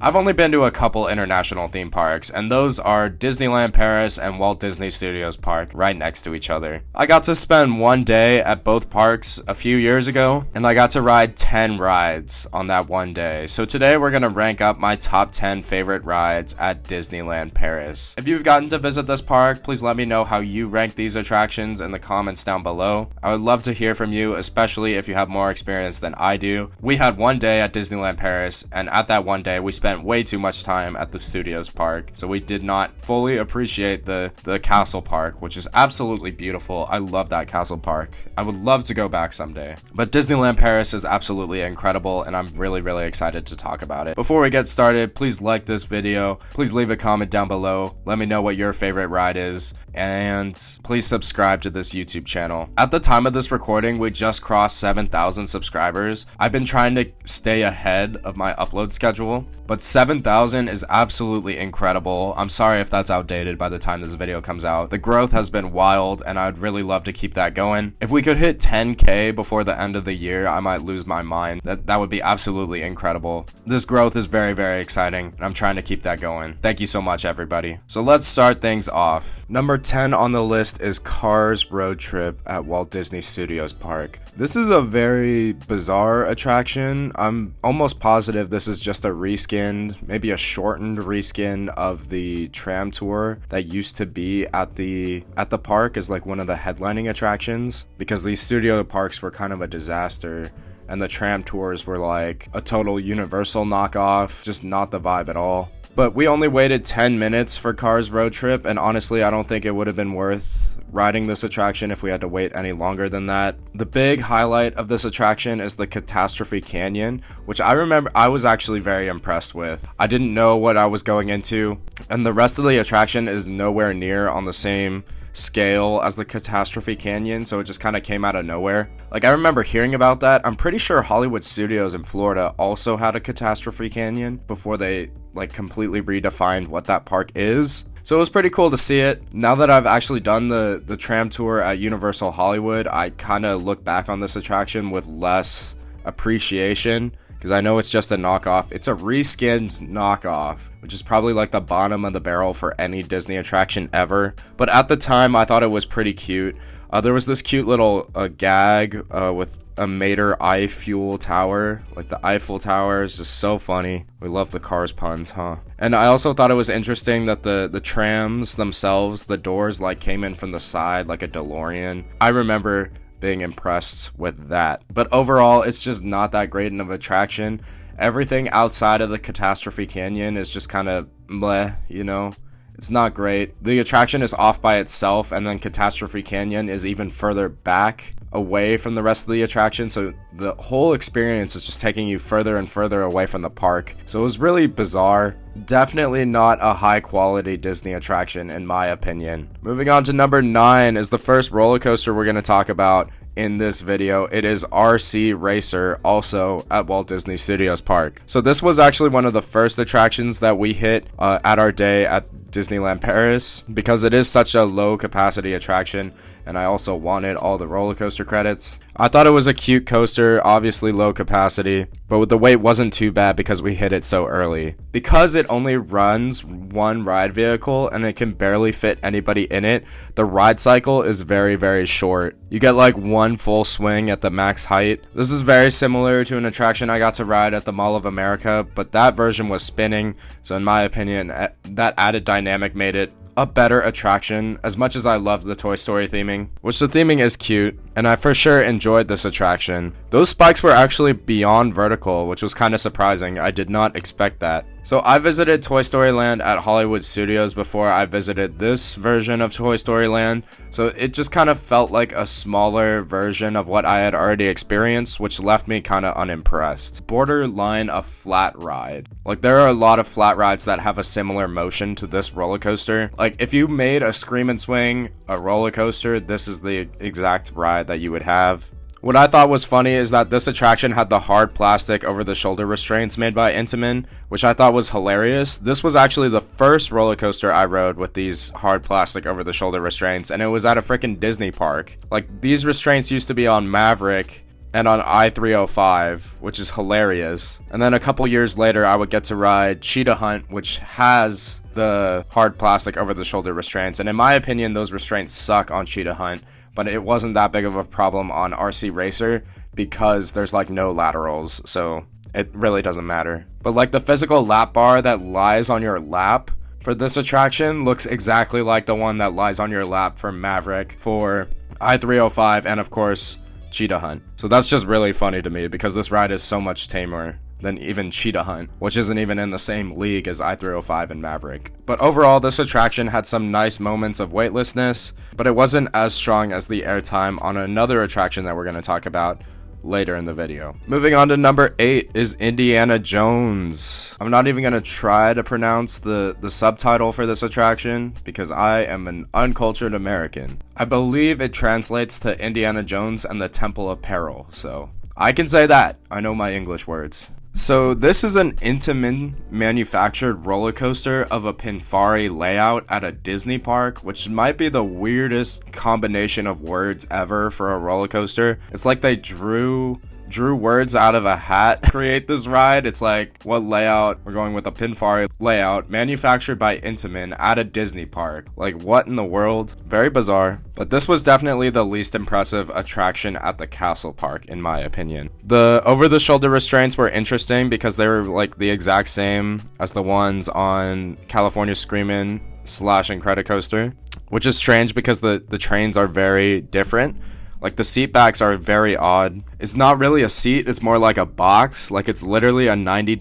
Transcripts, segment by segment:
I've only been to a couple international theme parks, and those are Disneyland Paris and Walt Disney Studios Park, right next to each other. I got to spend one day at both parks a few years ago, and I got to ride 10 rides on that one day. So today we're going to rank up my top 10 favorite rides at Disneyland Paris. If you've gotten to visit this park, please let me know how you rank these attractions in the comments down below. I would love to hear from you, especially if you have more experience than I do. We had one day at Disneyland Paris, and at that one day we spent way too much time at the Studios Park, so we did not fully appreciate the Castle Park, which is absolutely beautiful. I love that Castle Park. I would love to go back someday. But Disneyland Paris is absolutely incredible, and I'm really excited to talk about it. Before we get started, please like this video, please leave a comment down below, let me know what your favorite ride is, and please subscribe to this YouTube channel. At the time of this recording, we just crossed 7,000 subscribers. I've been trying to stay ahead of my upload schedule, but 7,000 is absolutely incredible. I'm sorry if that's outdated by the time this video comes out. The growth has been wild, and I'd really love to keep that going. If we could hit 10K before the end of the year, I might lose my mind. That would be absolutely incredible. This growth is very exciting, and I'm trying to keep that going. Thank you so much, everybody. So let's start things off. Number 10 on the list is Cars Road Trip at Walt Disney Studios Park. This is a very bizarre attraction. I'm almost positive this is just a reskinned, maybe a shortened reskin of the tram tour that used to be at the park as like one of the headlining attractions, because these studio parks were kind of a disaster and the tram tours were like a total Universal knockoff, just not the vibe at all. But we only waited 10 minutes for Cars Road Trip, and honestly I don't think it would have been worth riding this attraction if we had to wait any longer than that. The big highlight of this attraction is the Catastrophe Canyon, which I remember I was actually very impressed with. I didn't know what I was going into, and the rest of the attraction is nowhere near on the same scale as the Catastrophe Canyon, so it just kind of came out of nowhere. Like, I remember hearing about that. I'm pretty sure Hollywood Studios in Florida also had a Catastrophe Canyon before they like completely redefined what that park is. So it was pretty cool to see it. Now that I've actually done the tram tour at Universal Hollywood, I kind of look back on this attraction with less appreciation, because I know it's just a knockoff. It's a reskinned knockoff, which is probably like the bottom of the barrel for any Disney attraction ever. But at the time, I thought it was pretty cute. There was this cute little gag with a Mater Eiffel Tower. Like, the Eiffel Tower is just so funny. We love the Cars puns, huh? And I also thought it was interesting that the trams themselves, the doors like came in from the side like a DeLorean. I remember being impressed with that. But overall, it's just not that great of an attraction. Everything outside of the Catastrophe Canyon is just kind of bleh, you know? It's not great. The attraction is off by itself, and then Catastrophe Canyon is even further back away from the rest of the attraction, so the whole experience is just taking you further and further away from the park. So it was really bizarre. Definitely not a high quality Disney attraction in my opinion. Moving on to number 9 is the first roller coaster we're going to talk about in this video. It is RC Racer, also at Walt Disney Studios Park. So this was actually one of the first attractions that we hit at our day at Disneyland Paris, because it is such a low capacity attraction, and I also wanted all the roller coaster credits. I thought it was a cute coaster, obviously low capacity, but the wait wasn't too bad because we hit it so early. Because it only runs one ride vehicle and it can barely fit anybody in it, the ride cycle is very short. You get like one full swing at the max height. This is very similar to an attraction I got to ride at the Mall of America, but that version was spinning, so in my opinion, that added dynamic made it a better attraction, as much as I love the Toy Story theming, which the theming is cute, and I for sure enjoyed this attraction. Those spikes were actually beyond vertical, which was kind of surprising. I did not expect that. So I visited Toy Story Land at Hollywood Studios before I visited this version of Toy Story Land, so it just kind of felt like a smaller version of what I had already experienced, which left me kind of unimpressed. Borderline a flat ride. Like, there are a lot of flat rides that have a similar motion to this roller coaster. Like, if you made a Scream and Swing a roller coaster, this is the exact ride that you would have. What I thought was funny is that this attraction had the hard plastic over the shoulder restraints made by Intamin, which I thought was hilarious. This was actually the first roller coaster I rode with these hard plastic over the shoulder restraints, and it was at a freaking Disney park. Like, these restraints used to be on Maverick, and on I-305, which is hilarious. And then a couple years later, I would get to ride Cheetah Hunt, which has the hard plastic over-the-shoulder restraints. And in my opinion, those restraints suck on Cheetah Hunt, but it wasn't that big of a problem on RC Racer because there's like no laterals, so it really doesn't matter. But like the physical lap bar that lies on your lap for this attraction looks exactly like the one that lies on your lap for Maverick, for I-305, and of course Cheetah Hunt. So that's just really funny to me because this ride is so much tamer than even Cheetah Hunt, which isn't even in the same league as I-305 and Maverick. But overall, this attraction had some nice moments of weightlessness, but it wasn't as strong as the airtime on another attraction that we're going to talk about later in the video. Moving on to number 8 is Indiana Jones. I'm not even going to try to pronounce the subtitle for this attraction because I am an uncultured American. I believe it translates to Indiana Jones and the Temple of Peril, so I can say that. I know my English words. So this is an Intamin manufactured roller coaster of a Pinfari layout at a Disney park, which might be the weirdest combination of words ever for a roller coaster. It's like they drew words out of a hat to create this ride. It's like, what layout? We're going with a Pinfari layout manufactured by Intamin at a Disney park. Like, what in the world? Very bizarre. But this was definitely the least impressive attraction at the Castle Park, in my opinion. The over-the-shoulder restraints were interesting because they were like the exact same as the ones on California Screamin' / Incredicoaster, which is strange because the trains are very different. Like, the seat backs are very odd. It's not really a seat, it's more like a box. Like, it's literally a 90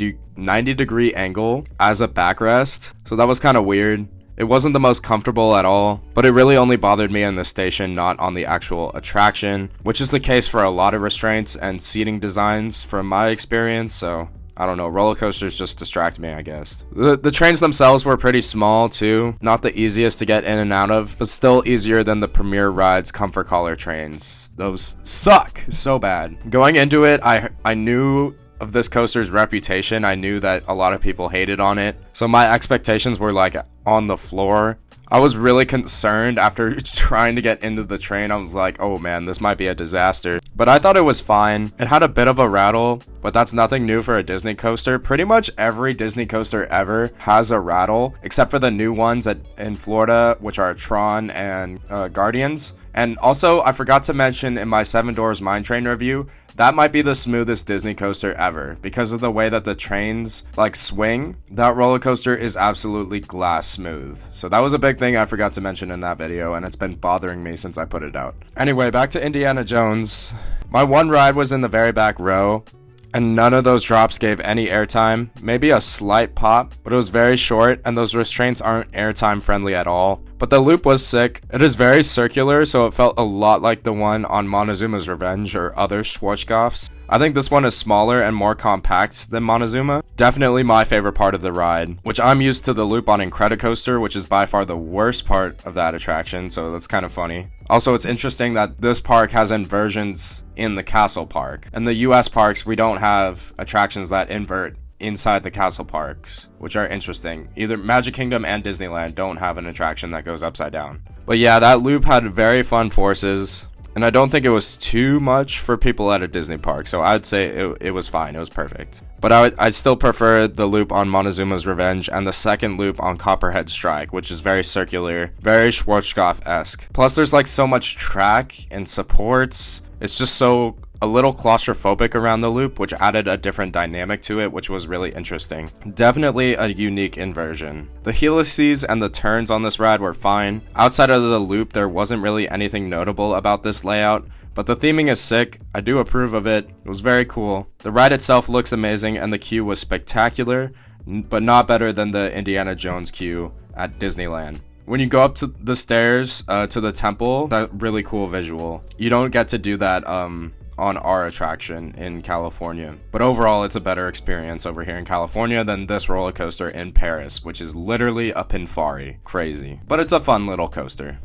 degree angle as a backrest. So that was kind of weird. It wasn't the most comfortable at all, but it really only bothered me in the station, not on the actual attraction, which is the case for a lot of restraints and seating designs from my experience, so I don't know, roller coasters just distract me, I guess. The trains themselves were pretty small too, not the easiest to get in and out of, but still easier than the Premier Rides Comfort Collar trains. Those suck so bad. Going into it, I knew of this coaster's reputation. I knew that a lot of people hated on it, so my expectations were like on the floor. I was really concerned after trying to get into the train. I was like, oh man, this might be a disaster. But I thought it was fine. It had a bit of a rattle, but that's nothing new for a Disney coaster. Pretty much every Disney coaster ever has a rattle, except for the new ones in Florida, which are Tron and Guardians. And also, I forgot to mention in my 7 Doors Mine Train review, that might be the smoothest Disney coaster ever because of the way that the trains like swing. That roller coaster is absolutely glass smooth. So that was a big thing I forgot to mention in that video, and it's been bothering me since I put it out. Anyway, back to Indiana Jones. My one ride was in the very back row, and none of those drops gave any airtime. Maybe a slight pop, but it was very short, and those restraints aren't airtime friendly at all. But the loop was sick. It is very circular, so it felt a lot like the one on Montezuma's Revenge or other Schwarzkopfs. I think this one is smaller and more compact than Montezuma. Definitely my favorite part of the ride, which I'm used to the loop on Incredicoaster, which is by far the worst part of that attraction, so that's kind of funny. Also, it's interesting that this park has inversions in the Castle Park. In the US parks, we don't have attractions that invert inside the castle parks, which are interesting. Either Magic Kingdom and Disneyland don't have an attraction that goes upside down. But yeah, that loop had very fun forces, and I don't think it was too much for people at a Disney park, so I'd say it was fine. It was perfect. But I'd still prefer the loop on Montezuma's Revenge and the second loop on Copperhead Strike, which is very circular, very Schwarzkopf-esque. Plus, there's like so much track and supports. It's just so a little claustrophobic around the loop, which added a different dynamic to it, which was really interesting. Definitely a unique inversion. The helices and the turns on this ride were fine. Outside of the loop, there wasn't really anything notable about this layout, but the theming is sick. I do approve of it. It was very cool. The ride itself looks amazing, and the queue was spectacular, but not better than the Indiana Jones queue at Disneyland. When you go up to the stairs to the temple, that really cool visual. You don't get to do that on our attraction in California. But overall, it's a better experience over here in California than this roller coaster in Paris, which is literally a Pinfari. Crazy. But it's a fun little coaster.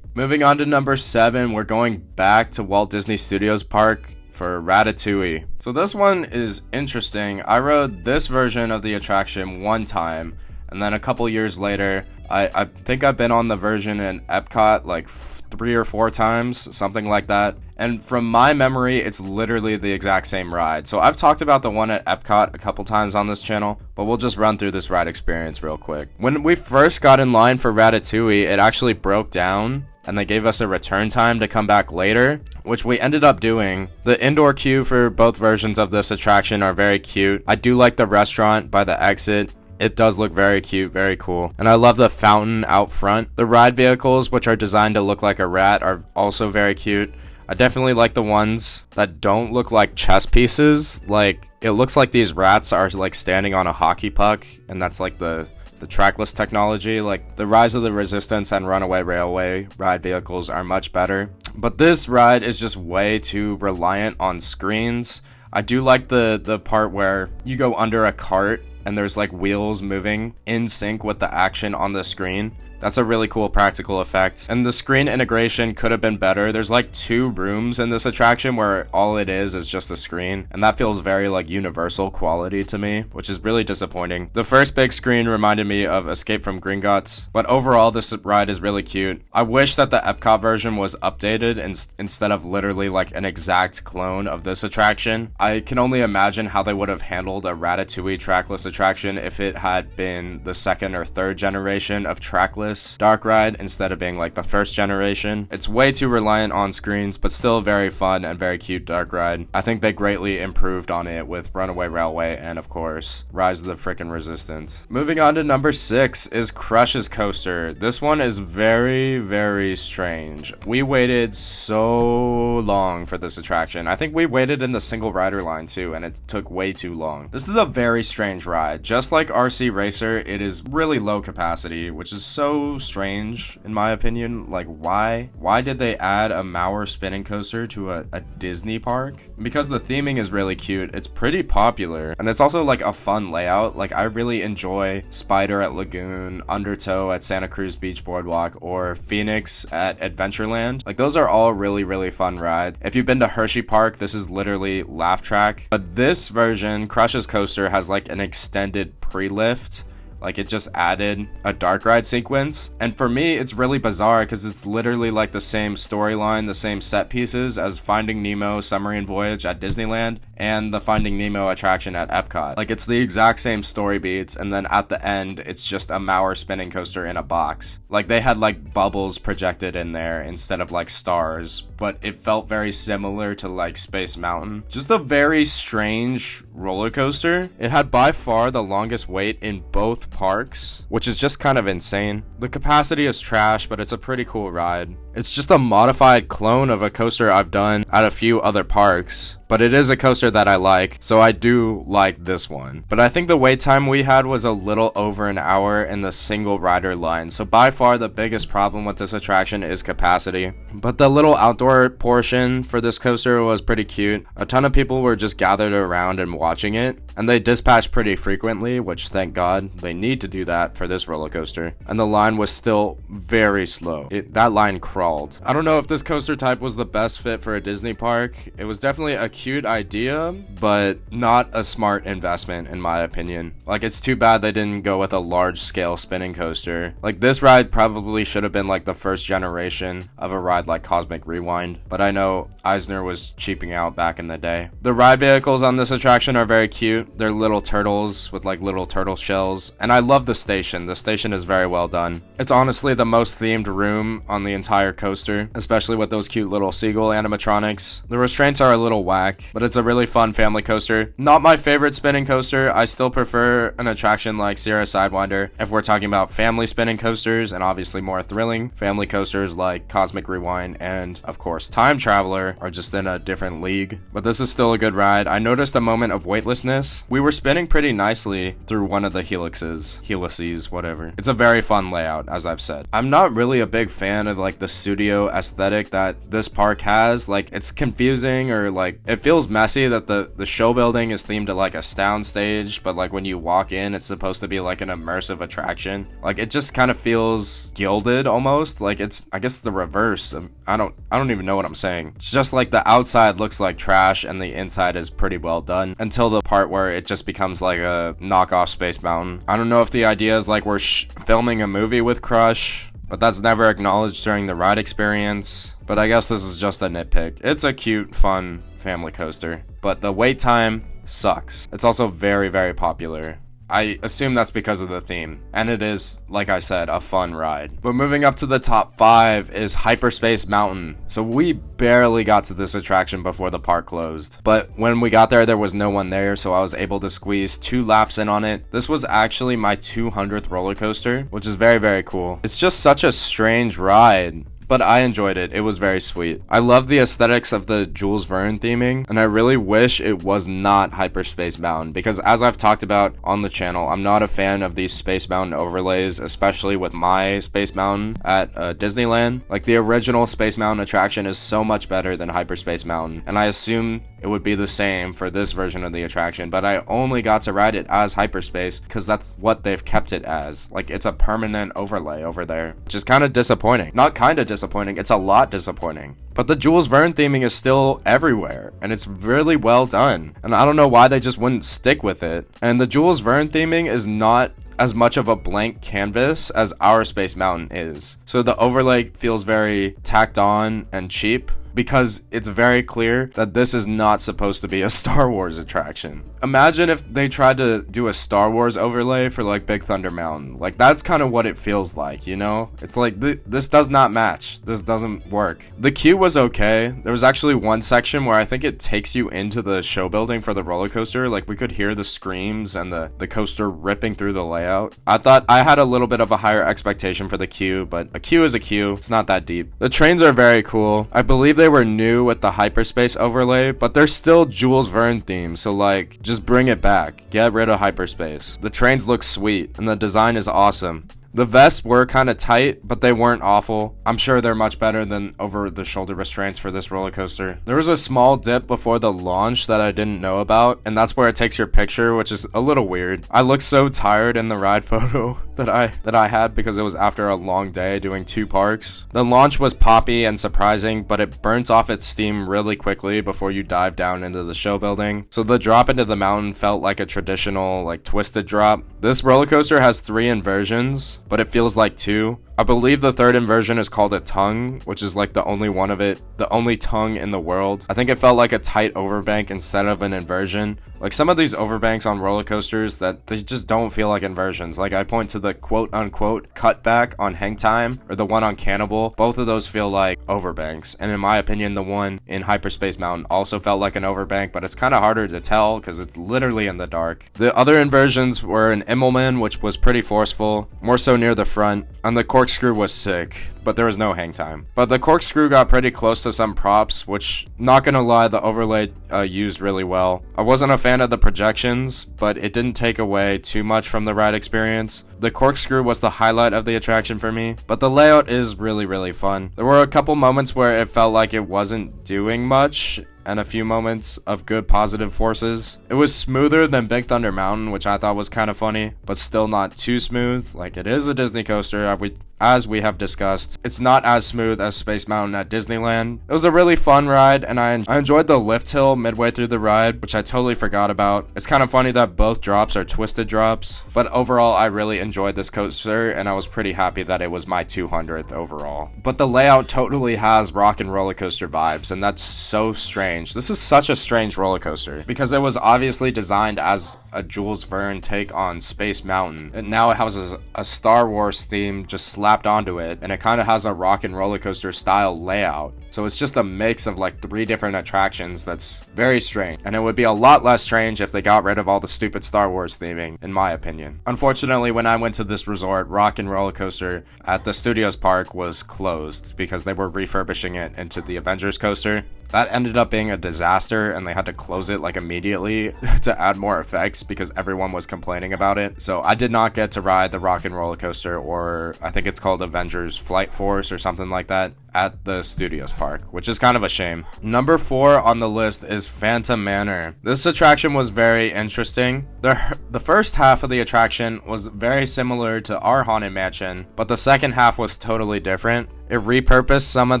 Moving on to number 7, we're going back to Walt Disney Studios Park for Ratatouille. So this one is interesting. I rode this version of the attraction one time, and then a couple years later, I think I've been on the version in Epcot like 3 or 4 times, something like that. And from my memory, it's literally the exact same ride. So I've talked about the one at Epcot a couple times on this channel, but we'll just run through this ride experience real quick. When we first got in line for Ratatouille, it actually broke down, and they gave us a return time to come back later, which we ended up doing. The indoor queue for both versions of this attraction are very cute. I do like the restaurant by the exit. It does look very cute, very cool. And I love the fountain out front. The ride vehicles, which are designed to look like a rat, are also very cute. I definitely like the ones that don't look like chess pieces. Like, it looks like these rats are like standing on a hockey puck, and that's like the trackless technology. Like, the Rise of the Resistance and Runaway Railway ride vehicles are much better. But this ride is just way too reliant on screens. I do like the part where you go under a cart and there's like wheels moving in sync with the action on the screen. That's a really cool practical effect. And the screen integration could have been better. There's like 2 rooms in this attraction where all it is just a screen. And that feels very like universal quality to me, which is really disappointing. The first big screen reminded me of Escape from Gringotts, but overall this ride is really cute. I wish that the Epcot version was updated instead of literally like an exact clone of this attraction. I can only imagine how they would have handled a Ratatouille trackless attraction if it had been the 2nd or 3rd generation of trackless dark ride instead of being like the 1st generation. It's way too reliant on screens, but still very fun and very cute dark ride. I think they greatly improved on it with Runaway Railway and of course Rise of the Frickin' Resistance. Moving on to number 6 is Crush's Coaster. This one is very, very strange. We waited so long for this attraction. I think we waited in the single rider line too, and it took way too long. This is a very strange ride. Just like RC Racer, it is really low capacity, which is so strange in my opinion. Like, why did they add a Mauer spinning coaster to a Disney park? Because the theming is really cute, it's pretty popular, and it's also like a fun layout. Like, I really enjoy Spider at Lagoon, Undertow at Santa Cruz Beach Boardwalk, or Phoenix at Adventureland. Like, those are all really, really fun rides. If you've been to Hershey Park, this is literally laugh track. But this version, Crush's Coaster, has like an extended pre-lift. Like, it just added a dark ride sequence. And for me, it's really bizarre because it's literally like the same storyline, the same set pieces as Finding Nemo Submarine Voyage at Disneyland and the Finding Nemo attraction at Epcot. Like, it's the exact same story beats, and then at the end, it's just a Mauer spinning coaster in a box. Like, they had like bubbles projected in there instead of like stars, but it felt very similar to like Space Mountain. Just a very strange roller coaster. It had by far the longest wait in both parks, which is just kind of insane. The capacity is trash, but it's a pretty cool ride. It's just a modified clone of a coaster I've done at a few other parks, but it is a coaster that I like, so I do like this one. But I think the wait time we had was a little over an hour in the single rider line, so by far the biggest problem with this attraction is capacity. But the little outdoor portion for this coaster was pretty cute. A ton of people were just gathered around and watching it, and they dispatched pretty frequently, which thank God, they need to do that for this roller coaster. And the line was still very slow. That line crawled. I don't know if this coaster type was the best fit for a Disney park. It was definitely a cute idea, but not a smart investment in my opinion. Like, it's too bad they didn't go with a large scale spinning coaster. Like, this ride probably should have been like the 1st generation of a ride like Cosmic Rewind, but I know Eisner was cheaping out back in the day. The ride vehicles on this attraction are very cute. They're little turtles with like little turtle shells, and I love the station. The station is very well done. It's honestly the most themed room on the entire coaster, especially with those cute little seagull animatronics. The restraints are a little whack, but it's a really fun family coaster. Not my favorite spinning coaster. I still prefer an attraction like Sierra Sidewinder if we're talking about family spinning coasters, and obviously more thrilling family coasters like Cosmic Rewind and of course Time Traveler are just in a different league. But this is still a good ride. I noticed a moment of weightlessness. We were spinning pretty nicely through one of the helices, whatever. It's a very fun layout, as I've said. I'm not really a big fan of like the studio aesthetic that this park has. Like, it's confusing, or like it It feels messy that the show building is themed to like a sound stage, but like when you walk in, it's supposed to be like an immersive attraction. Like it just kind of feels gilded almost. Like it's, I guess, the reverse of, I don't even know what I'm saying. It's just like the outside looks like trash and the inside is pretty well done until the part where it just becomes like a knockoff Space Mountain. I don't know if the idea is like we're filming a movie with Crush, but that's never acknowledged during the ride experience. But I guess this is just a nitpick. It's a cute, fun family coaster, but the wait time sucks. It's also very, very popular. I assume that's because of the theme, and it is, like I said, a fun ride. But moving up to the top 5 is Hyperspace Mountain. So we barely got to this attraction before the park closed, but when we got there was no one there, so I was able to squeeze 2 laps in on it. This was actually my 200th roller coaster, which is very, very cool. It's just such a strange ride, but I enjoyed it. It was very sweet. I love the aesthetics of the Jules Verne theming, and I really wish it was not Hyperspace Mountain, because as I've talked about on the channel, I'm not a fan of these Space Mountain overlays, especially with my Space Mountain at Disneyland. Like, the original Space Mountain attraction is so much better than Hyperspace Mountain, and I assume it would be the same for this version of the attraction, but I only got to ride it as Hyperspace because that's what they've kept it as. Like, it's a permanent overlay over there, which is kind of disappointing. Not kind of disappointing, it's a lot disappointing. But the Jules Verne theming is still everywhere, and it's really well done, and I don't know why they just wouldn't stick with it. And the Jules Verne theming is not as much of a blank canvas as our Space Mountain is, so the overlay feels very tacked on and cheap, because it's very clear that this is not supposed to be a Star Wars attraction. Imagine if they tried to do a Star Wars overlay for like Big Thunder Mountain. Like, that's kind of what it feels like, you know? It's like, this does not match. This doesn't work. The queue was okay. There was actually one section where I think it takes you into the show building for the roller coaster. Like, we could hear the screams and the coaster ripping through the layout. I thought I had a little bit of a higher expectation for the queue, but a queue is a queue. It's not that deep. The trains are very cool. I believe they were new with the hyperspace overlay, but they're still Jules Verne themed, so like, just bring it back. Get rid of hyperspace. The trains look sweet, and the design is awesome. The vests were kind of tight, but they weren't awful. I'm sure they're much better than over-the-shoulder restraints for this roller coaster. There was a small dip before the launch that I didn't know about, and that's where it takes your picture, which is a little weird. I looked so tired in the ride photo that I had because it was after a long day doing 2 parks. The launch was poppy and surprising, but it burnt off its steam really quickly before you dive down into the show building. So the drop into the mountain felt like a traditional, like, twisted drop. This roller coaster has 3 inversions, but it feels like 2. I believe the 3rd inversion is called a tongue, which is like the only one of it, the only tongue in the world. I think it felt like a tight overbank instead of an inversion. Like, some of these overbanks on roller coasters that they just don't feel like inversions. Like, I point to the quote unquote cutback on Hang Time or the one on Cannibal. Both of those feel like overbanks, and in my opinion, the one in Hyperspace Mountain also felt like an overbank, but it's kind of harder to tell because it's literally in the dark. The other inversions were an Immelman, which was pretty forceful, more so near the front, and the corkscrew was sick, but there was no hang time. But the corkscrew got pretty close to some props, which, not gonna lie, the overlay used really well. I wasn't a fan of the projections, but it didn't take away too much from the ride experience. The corkscrew was the highlight of the attraction for me, but the layout is really, really fun. There were a couple moments where it felt like it wasn't doing much, and a few moments of good positive forces. It was smoother than Big Thunder Mountain, which I thought was kind of funny, but still not too smooth. Like, it is a Disney coaster, as we have discussed. It's not as smooth as Space Mountain at Disneyland. It was a really fun ride, and I enjoyed the lift hill midway through the ride, which I totally forgot about. It's kind of funny that both drops are twisted drops, but overall I really enjoyed this coaster, and I was pretty happy that it was my 200th overall. But the layout totally has rock and roller coaster vibes, and that's so strange. This is such a strange roller coaster because it was obviously designed as a Jules Verne take on Space Mountain, and now it has a Star Wars theme just slapped onto it, and it kind of has a rock and roller coaster style layout. So it's just a mix of like 3 different attractions that's very strange, and it would be a lot less strange if they got rid of all the stupid Star Wars theming, in my opinion. Unfortunately, when I went to this resort, rock and roller coaster at the Studios Park was closed because they were refurbishing it into the Avengers coaster. That ended up being a disaster, and they had to close it like immediately to add more effects because everyone was complaining about it. So I did not get to ride the rock and roller coaster, or I think it's called Avengers Flight Force or something like that, at the Studios Park, which is kind of a shame. Number 4 on the list is Phantom Manor. This attraction was very interesting. The first half of the attraction was very similar to our Haunted Mansion, but the second half was totally different. It repurposed some of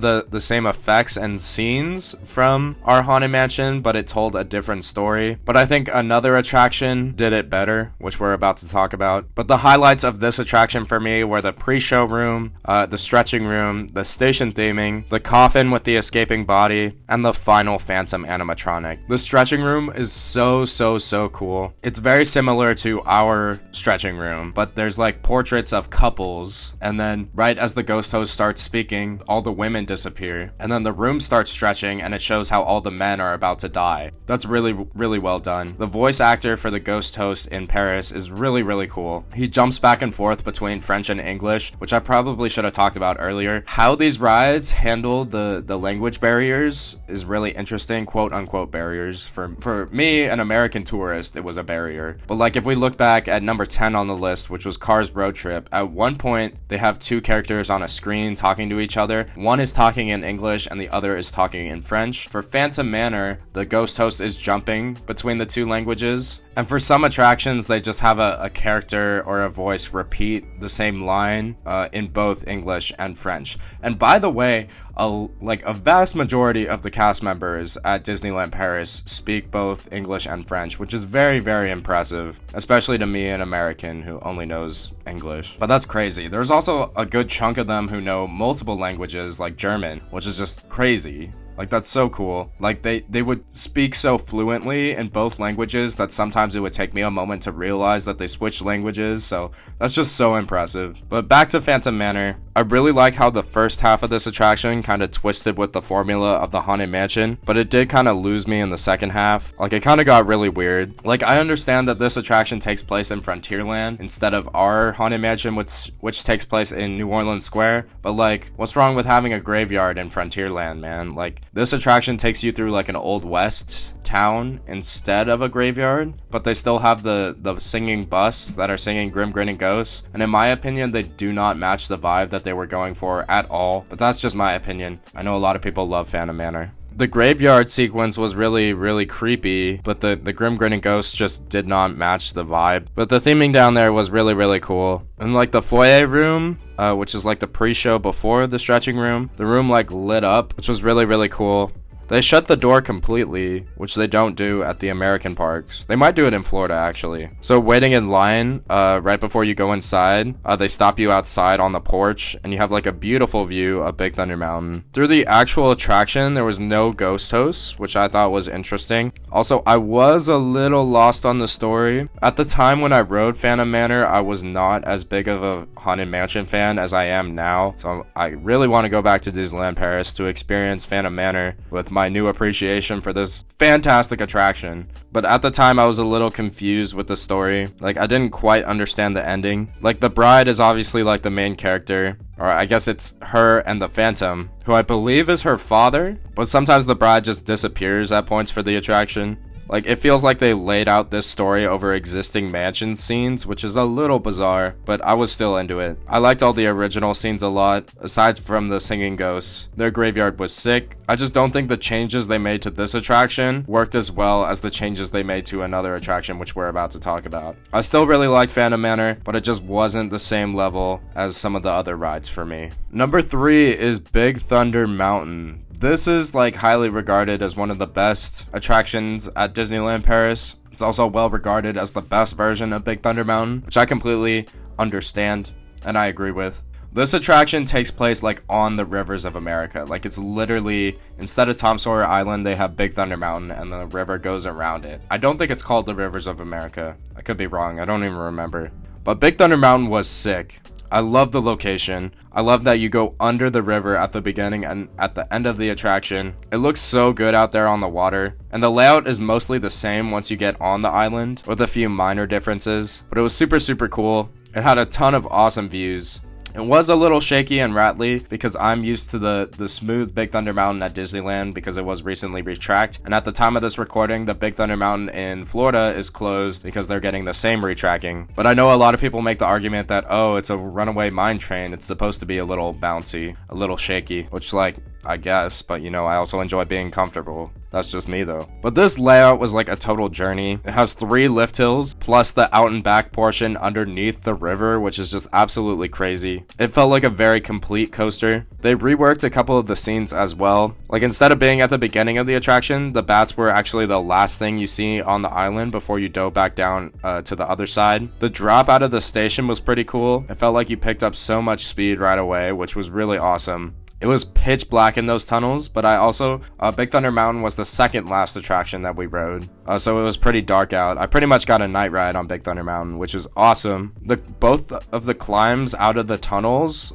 the same effects and scenes from our Haunted Mansion, but it told a different story. But I think another attraction did it better, which we're about to talk about. But the highlights of this attraction for me were the pre-show room, the stretching room, the station theming, the coffin with the escaping body, and the final Phantom animatronic. The stretching room is so cool. It's very similar to our stretching room, but there's like portraits of couples, and then right as the ghost host starts speaking, all the women disappear, and then the room starts stretching and it shows how all the men are about to die. That's really well done. The voice actor for the ghost host in Paris is really cool. He jumps back and forth between French and English, which I probably should have talked about earlier. How these rides handle the language barriers is really interesting, quote unquote barriers. For me, an American tourist, it was a barrier. But like if we look back at number 10 on the list, which was Cars Road Trip, at one point they have two characters on a screen talking to each other. One is talking in English and the other is talking in French. For Phantom Manor, the ghost host is jumping between the two languages. And for some attractions, they just have a character or a voice repeat the same line in both English and French. And by the way, a vast majority of the cast members at Disneyland Paris speak both English and French, which is very impressive, especially to me, an American who only knows English. But that's crazy. There's also a good chunk of them who know multiple languages, like German, which is just crazy. Like, that's so cool. Like, they would speak so fluently in both languages that sometimes it would take me a moment to realize that they switched languages, so that's just so impressive. But back to Phantom Manor. I really like how the first half of this attraction kind of twisted with the formula of the Haunted Mansion, but it did kind of lose me in the second half. Like, it kind of got really weird. Like, I understand that this attraction takes place in Frontierland instead of our Haunted Mansion, which takes place in New Orleans Square, but like, what's wrong with having a graveyard in Frontierland, man? Like, this attraction takes you through like an Old West town instead of a graveyard, but they still have the singing bus that are singing Grim Grinning Ghosts, and in my opinion, they do not match the vibe that they were going for at all, but that's just my opinion. I know a lot of people love Phantom Manor. The graveyard sequence was really creepy, but the Grim Grinning Ghosts just did not match the vibe. But the theming down there was really cool. And like the foyer room, which is like the pre-show before the stretching room, the room like lit up, which was really cool. They shut the door completely, which they don't do at the American parks. They might do it in Florida, actually. So waiting in line, right before you go inside, they stop you outside on the porch, and you have like a beautiful view of Big Thunder Mountain. Through the actual attraction, there was no ghost hosts, which I thought was interesting. Also, I was a little lost on the story. At the time when I rode Phantom Manor, I was not as big of a Haunted Mansion fan as I am now. So I really want to go back to Disneyland Paris to experience Phantom Manor with my new appreciation for this fantastic attraction. But at the time I was a little confused with the story. Like, I didn't quite understand the ending. Like, the bride is obviously like the main character, or I guess it's her and the Phantom, who I believe is her father, but sometimes the bride just disappears at points for the attraction. Like, it feels like they laid out this story over existing mansion scenes, which is a little bizarre, but I was still into it. I liked all the original scenes a lot, aside from the singing ghosts. Their graveyard was sick. I just don't think the changes they made to this attraction worked as well as the changes they made to another attraction, which we're about to talk about. I still really like Phantom Manor, but it just wasn't the same level as some of the other rides for me. Number 3 is Big Thunder Mountain. This is like highly regarded as one of the best attractions at Disneyland Paris. It's also well regarded as the best version of Big Thunder Mountain, which I completely understand and I agree with. This attraction takes place like on the rivers of America. Like, it's literally, instead of Tom Sawyer Island, they have Big Thunder Mountain and the river goes around it. I don't think it's called the Rivers of America. I could be wrong. I don't even remember. But Big Thunder Mountain was sick. I love the location. I love that you go under the river at the beginning and at the end of the attraction. It looks so good out there on the water. And the layout is mostly the same once you get on the island, with a few minor differences. But it was super cool. It had a ton of awesome views. It was a little shaky and rattly because I'm used to the smooth Big Thunder Mountain at Disneyland because it was recently retracked. And at the time of this recording, the Big Thunder Mountain in Florida is closed because they're getting the same retracking. But I know a lot of people make the argument that, oh, it's a runaway mine train. It's supposed to be a little bouncy, a little shaky, which, like, I guess, but you know, I also enjoy being comfortable. That's just me though. But this layout was like a total journey. It has 3 lift hills, plus the out and back portion underneath the river, which is just absolutely crazy. It felt like a very complete coaster. They reworked a couple of the scenes as well. Like, instead of being at the beginning of the attraction, the bats were actually the last thing you see on the island before you dove back down to the other side. The drop out of the station was pretty cool. It felt like you picked up so much speed right away, which was really awesome. It was pitch black in those tunnels, but Big Thunder Mountain was the second last attraction that we rode. So it was pretty dark out. I pretty much got a night ride on Big Thunder Mountain, which is awesome. Both of the climbs out of the tunnels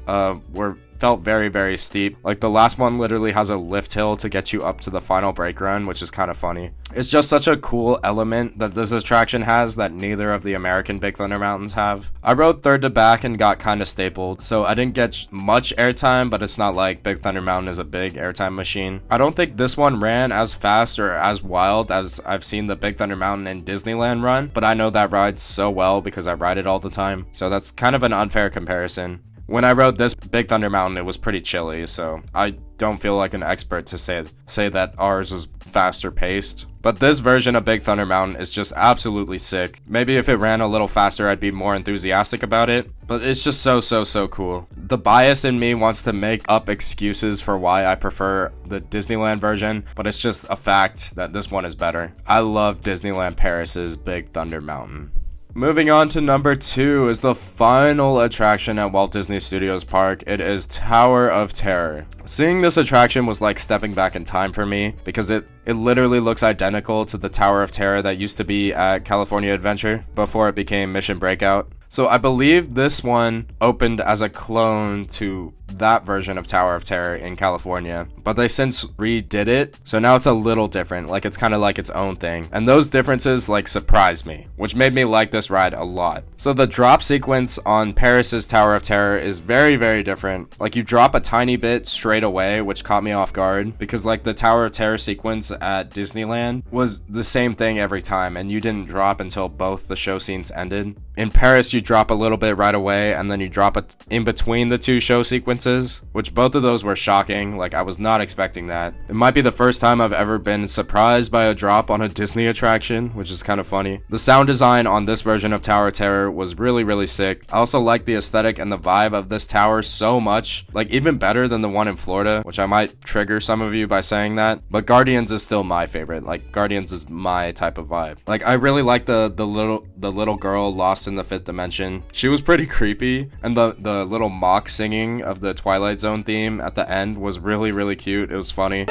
felt very, very steep. Like, the last one literally has a lift hill to get you up to the final brake run, which is kind of funny. It's just such a cool element that this attraction has that neither of the American Big Thunder Mountains have. I rode third to back and got kind of stapled, so I didn't get much airtime, but it's not like Big Thunder Mountain is a big airtime machine. I don't think this one ran as fast or as wild as I've seen the Big Thunder Mountain in Disneyland run, but I know that ride so well because I ride it all the time, so that's kind of an unfair comparison. When I rode this Big Thunder Mountain, it was pretty chilly, so I don't feel like an expert to say that ours is faster paced. But this version of Big Thunder Mountain is just absolutely sick. Maybe if it ran a little faster, I'd be more enthusiastic about it, but it's just so cool. The bias in me wants to make up excuses for why I prefer the Disneyland version, but it's just a fact that this one is better. I love Disneyland Paris's Big Thunder Mountain. Moving on to number 2 is the final attraction at Walt Disney Studios Park. It is Tower of Terror. Seeing this attraction was like stepping back in time for me because it literally looks identical to the Tower of Terror that used to be at California Adventure before it became Mission Breakout. So I believe this one opened as a clone to that version of Tower of Terror in California, but they since redid it, so now it's a little different, like it's kind of like its own thing, and those differences like surprised me, which made me like this ride a lot. So the drop sequence on Paris's Tower of Terror is very different. Like, you drop a tiny bit straight away, which caught me off guard, because like the Tower of Terror sequence at Disneyland was the same thing every time, and you didn't drop until both the show scenes ended. In Paris, you drop a little bit right away, and then you drop it in between the 2 show sequences, which both of those were shocking. Like, I was not expecting that. It might be the first time I've ever been surprised by a drop on a Disney attraction, which is kind of funny. The sound design on this version of Tower of Terror was really sick. I also like the aesthetic and the vibe of this tower so much, like even better than the one in Florida, which I might trigger some of you by saying that, but Guardians is still my favorite. Like, Guardians is my type of vibe. Like, I really like the little girl lost in the 5th dimension. She was pretty creepy, and the little mock singing of the Twilight Zone theme at the end was really cute. It was funny.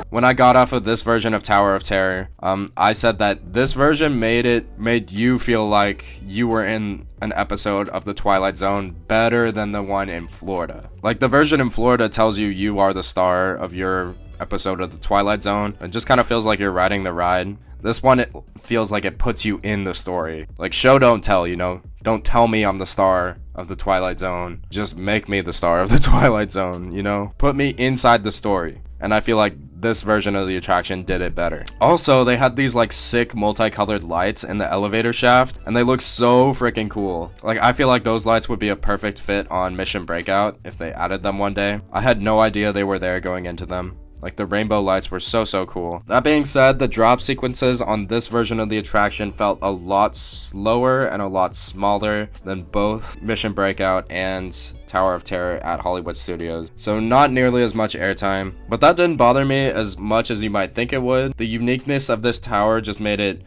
When I got off of this version of Tower of Terror, I said that this version made you feel like you were in an episode of the Twilight Zone better than the one in Florida. Like, the version in Florida tells you are the star of your episode of the Twilight Zone. It just kind of feels like you're riding the ride. This one, it feels like it puts you in the story. Like, show don't tell, you know? Don't tell me I'm the star of the Twilight Zone. Just make me the star of the Twilight Zone, you know? Put me inside the story. And I feel like this version of the attraction did it better. Also, they had these like sick multicolored lights in the elevator shaft, and they look so freaking cool. Like, I feel like those lights would be a perfect fit on Mission Breakout if they added them one day. I had no idea they were there going into them. Like, the rainbow lights were so cool. That being said, the drop sequences on this version of the attraction felt a lot slower and a lot smaller than both Mission Breakout and Tower of Terror at Hollywood Studios. So not nearly as much airtime, but that didn't bother me as much as you might think it would. The uniqueness of this tower just made it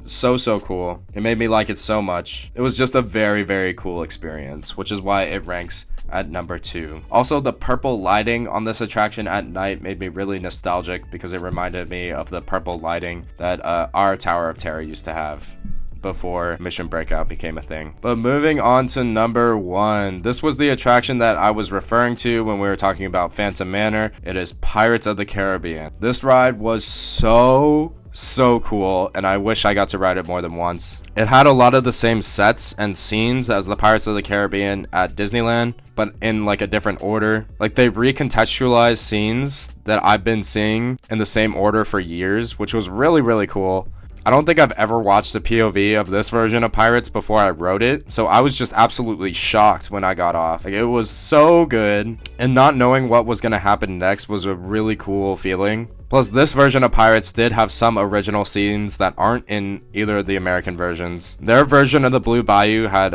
so cool. It made me like it so much. It was just a very cool experience, which is why it ranks at number 2. Also, the purple lighting on this attraction at night made me really nostalgic because it reminded me of the purple lighting that our Tower of Terror used to have before Mission Breakout became a thing. But moving on to number 1. This was the attraction that I was referring to when we were talking about Phantom Manor. It is Pirates of the Caribbean. This ride was so so cool, and I wish I got to ride it more than once. It had a lot of the same sets and scenes as the Pirates of the Caribbean at Disneyland, but in like a different order. Like they recontextualized scenes that I've been seeing in the same order for years, which was really, really cool. I don't think I've ever watched a POV of this version of Pirates before I wrote it, so I was just absolutely shocked when I got off. Like, it was so good, and not knowing what was going to happen next was a really cool feeling. Plus, this version of Pirates did have some original scenes that aren't in either of the American versions. Their version of the Blue Bayou had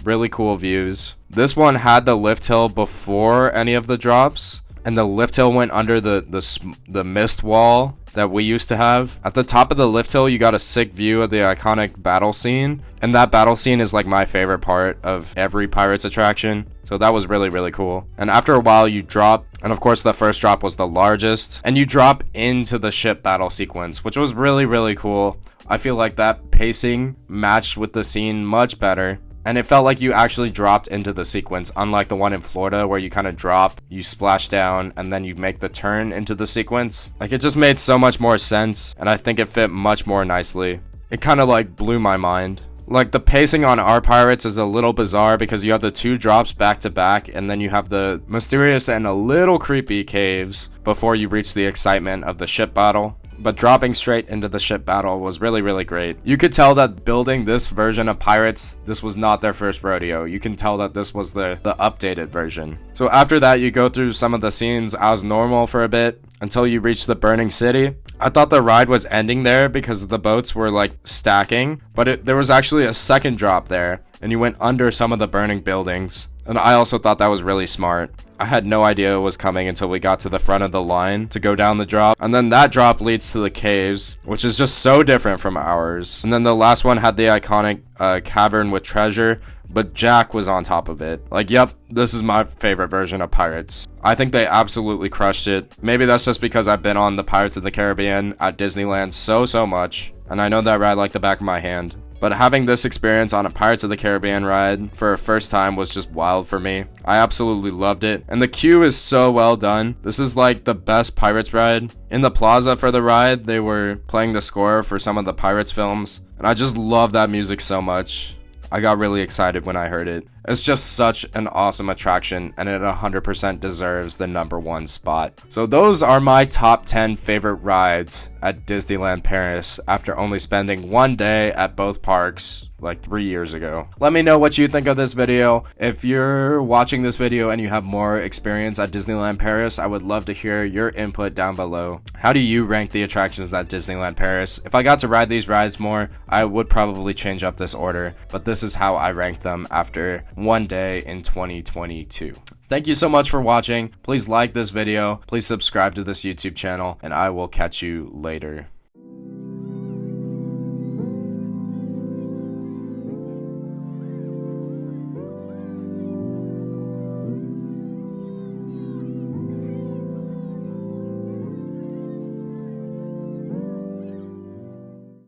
really cool views. This one had the lift hill before any of the drops, and the lift hill went under the mist wall that we used to have. At the top of the lift hill, you got a sick view of the iconic battle scene, and that battle scene is like my favorite part of every Pirates attraction. So that was really, really cool. And after a while, you drop, and of course the first drop was the largest, and you drop into the ship battle sequence, which was really, really cool. I feel like that pacing matched with the scene much better. And it felt like you actually dropped into the sequence, unlike the one in Florida where you kind of drop, you splash down, and then you make the turn into the sequence. Like, it just made so much more sense, and I think it fit much more nicely. It kind of like blew my mind. Like, the pacing on our Pirates is a little bizarre because you have the two drops back to back, and then you have the mysterious and a little creepy caves before you reach the excitement of the ship battle. But dropping straight into the ship battle was really, really great. You could tell that building this version of Pirates, this was not their first rodeo. You can tell that this was the updated version. So after that, you go through some of the scenes as normal for a bit until you reach the burning city. I thought the ride was ending there because the boats were like stacking, but there was actually a second drop there, and you went under some of the burning buildings. And I also thought that was really smart. I had no idea it was coming until we got to the front of the line to go down the drop. And then that drop leads to the caves, which is just so different from ours. And then the last one had the iconic cavern with treasure, but Jack was on top of it. Like, yep, this is my favorite version of Pirates. I think they absolutely crushed it. Maybe that's just because I've been on the Pirates of the Caribbean at Disneyland so much, and I know that ride like the back of my hand. But having this experience on a Pirates of the Caribbean ride for a first time was just wild for me. I absolutely loved it. And the queue is so well done. This is like the best Pirates ride. In the plaza for the ride, they were playing the score for some of the Pirates films. And I just love that music so much. I got really excited when I heard it. It's just such an awesome attraction, and it 100% deserves the #1 spot. So those are my top 10 favorite rides at Disneyland Paris after only spending one day at both parks like 3 years ago. Let me know what you think of this video. If you're watching this video and you have more experience at Disneyland Paris, I would love to hear your input down below. How do you rank the attractions at Disneyland Paris? If I got to ride these rides more, I would probably change up this order, but this is how I rank them after one day in 2022. Thank you so much for watching. Please like this video, please subscribe to this YouTube channel, and I will catch you later.